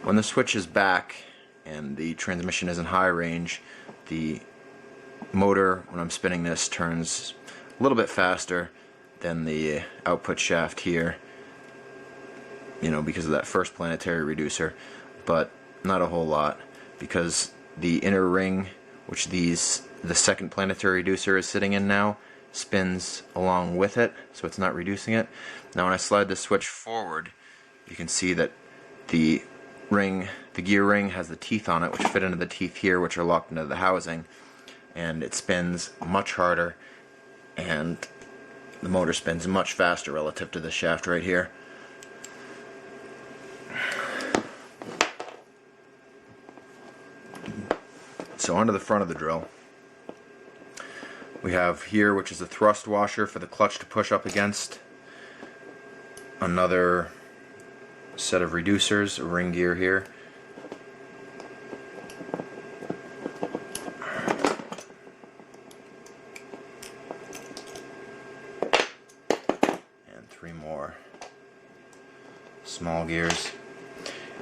When the switch is back and the transmission is in high range, the motor, when I'm spinning this, turns a little bit faster than the output shaft here, because of that first planetary reducer, but not a whole lot, because the inner ring, which the second planetary reducer is sitting in now, spins along with it, so it's not reducing it. Now when I slide the switch forward, you can see that the gear ring has the teeth on it, which fit into the teeth here, which are locked into the housing, and it spins much harder, and the motor spins much faster relative to the shaft right here. So onto the front of the drill. We have here, which is a thrust washer for the clutch to push up against. Another set of reducers, a ring gear here. And 3 more small gears.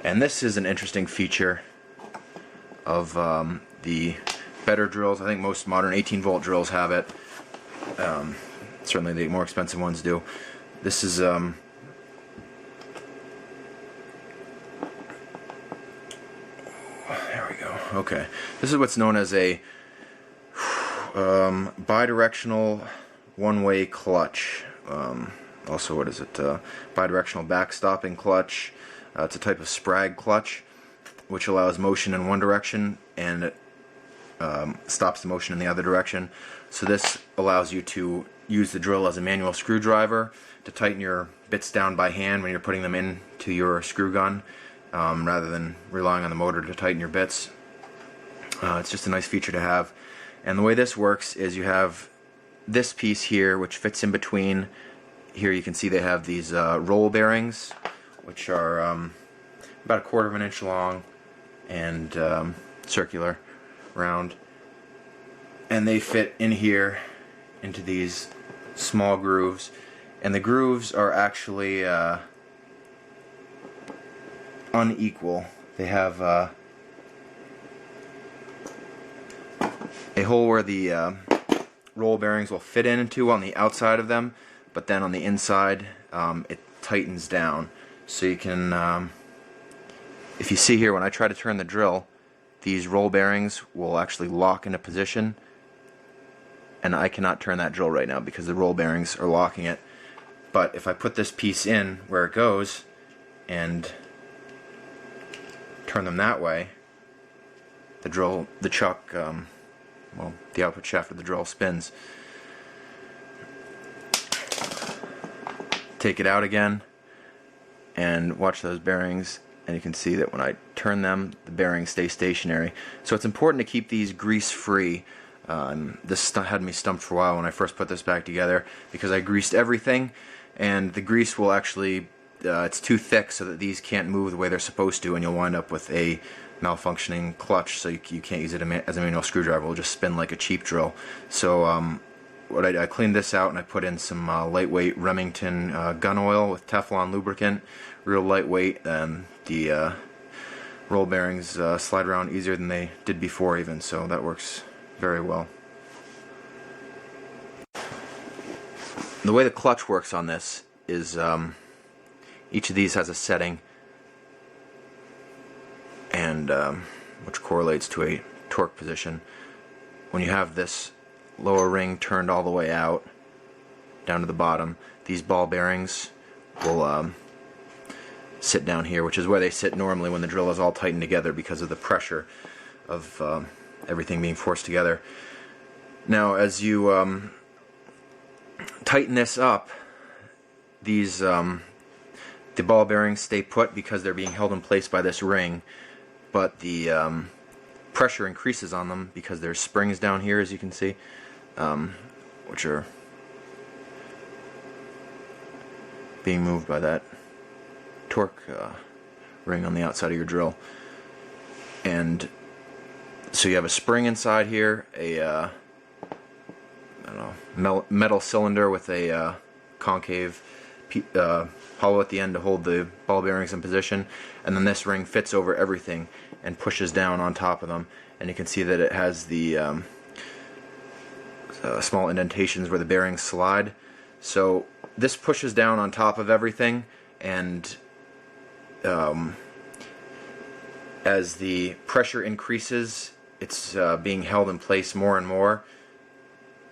And this is an interesting feature of the better drills. I think most modern 18-volt drills have it. Certainly the more expensive ones do. This is there we go. Okay, this is what's known as a bidirectional one-way clutch. Also, what is it? Bidirectional backstopping clutch. It's a type of sprag clutch, which allows motion in one direction and it stops the motion in the other direction. So this allows you to use the drill as a manual screwdriver to tighten your bits down by hand when you're putting them into your screw gun, rather than relying on the motor to tighten your bits. It's just a nice feature to have. And the way this works is you have this piece here, which fits in between. Here you can see they have these roll bearings, which are about 1/4 of an inch long and circular, round, and they fit in here into these small grooves, and the grooves are actually unequal. They have a hole where the roll bearings will fit into on the outside of them, but then on the inside it tightens down. So you can, if you see here, when I try to turn the drill, these roll bearings will actually lock into position, and I cannot turn that drill right now because the roll bearings are locking it. But if I put this piece in where it goes and turn them that way, the chuck, the output shaft of the drill spins. Take it out again and watch those bearings, and you can see that when I turn them, the bearings stay stationary. So it's important to keep these grease free. This had me stumped for a while when I first put this back together, because I greased everything, and the grease will actually, it's too thick so that these can't move the way they're supposed to, and you'll wind up with a malfunctioning clutch, so you can't use it as a manual screwdriver. It'll just spin like a cheap drill. So I cleaned this out and I put in some lightweight Remington gun oil with Teflon lubricant, real lightweight, and the roll bearings slide around easier than they did before even, so that works very well. The way the clutch works on this is each of these has a setting, and which correlates to a torque position. When you have this lower ring turned all the way out down to the bottom, these ball bearings will sit down here, which is where they sit normally when the drill is all tightened together because of the pressure of everything being forced together. Now as you tighten this up, these the ball bearings stay put because they're being held in place by this ring, but the pressure increases on them because there's springs down here, as you can see, which are being moved by that torque ring on the outside of your drill. And so you have a spring inside here, a I don't know, metal cylinder with a concave hollow at the end to hold the ball bearings in position, and then this ring fits over everything and pushes down on top of them, and you can see that it has the small indentations where the bearings slide. So this pushes down on top of everything, and as the pressure increases, it's being held in place more and more,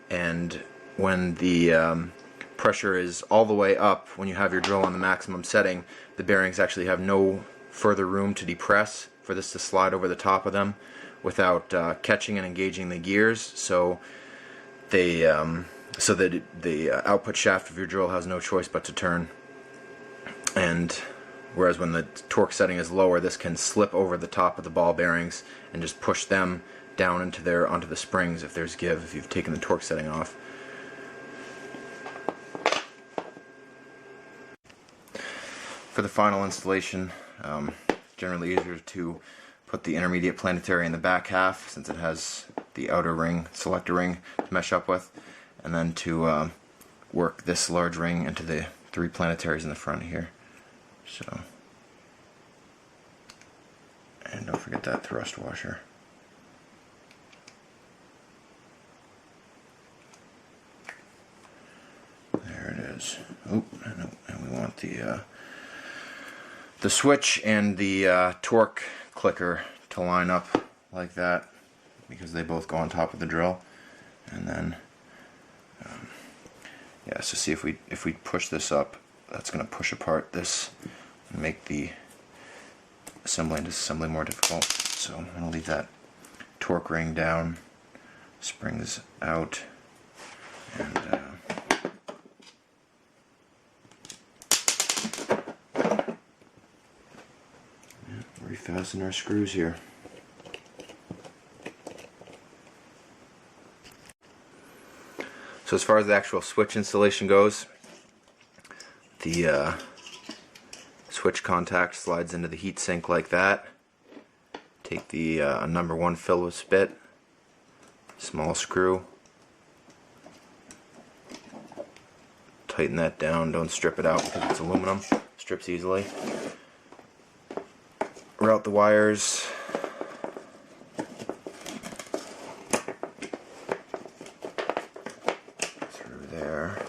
and when the pressure is all the way up, when you have your drill on the maximum setting, the bearings actually have no further room to depress for this to slide over the top of them without catching and engaging the gears, so that the output shaft of your drill has no choice but to turn. And whereas when the torque setting is lower, this can slip over the top of the ball bearings and just push them down onto the springs if there's give, if you've taken the torque setting off. For the final installation, generally easier to put the intermediate planetary in the back half, since it has the outer ring, selector ring, to mesh up with, and then to work this large ring into the 3 planetaries in the front here. So, and don't forget that thrust washer. There it is. Oh, and we want the switch and the torque clicker to line up like that, because they both go on top of the drill. And then yeah, so see, if we push this up, that's going to push apart this and make the assembly and disassembly more difficult. So I'm going to leave that torque ring down, springs out, and refasten our screws here. So as far as the actual switch installation goes, the switch contact slides into the heat sink like that. Take the number 1 Phillips bit, small screw, tighten that down, don't strip it out because it's aluminum, strips easily. Route the wires through there.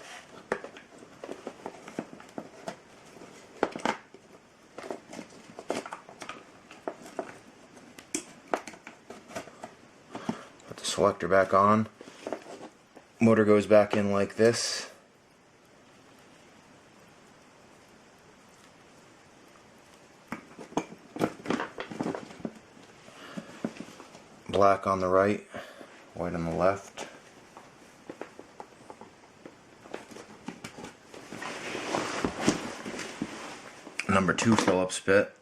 Put the selector back on. Motor goes back in like this. Black on the right, white on the left. Number 2 Phillips bit.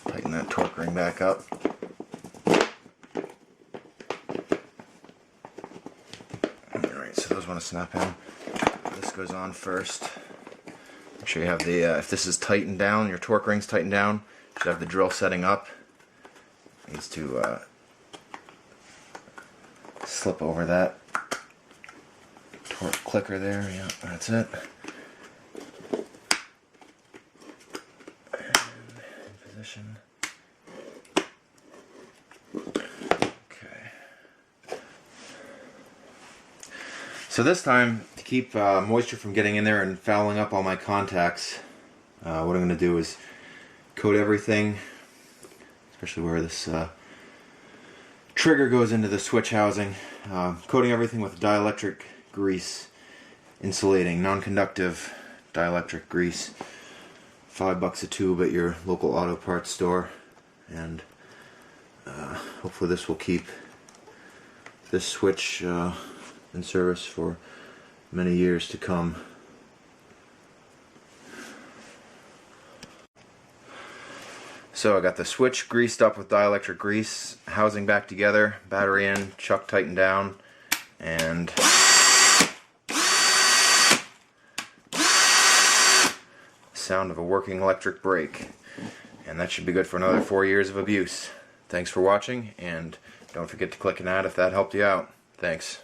Tighten that torque ring back up. Alright, so those want to snap in. This goes on first. Make sure you have the, if this is tightened down, your torque ring's tightened down, you should have the drill setting up. It needs to slip over that torque clicker there. Yeah, that's it. Position. Okay. So this time, to keep moisture from getting in there and fouling up all my contacts, what I'm going to do is coat everything, especially where this trigger goes into the switch housing. Coating everything with dielectric grease, insulating, non-conductive dielectric grease. $5 a tube at your local auto parts store, and hopefully this will keep this switch in service for many years to come. So I got the switch greased up with dielectric grease, housing back together, battery in, chuck tightened down, and sound of a working electric brake. And that should be good for another 4 years of abuse. Thanks for watching, and don't forget to click an ad if that helped you out. Thanks.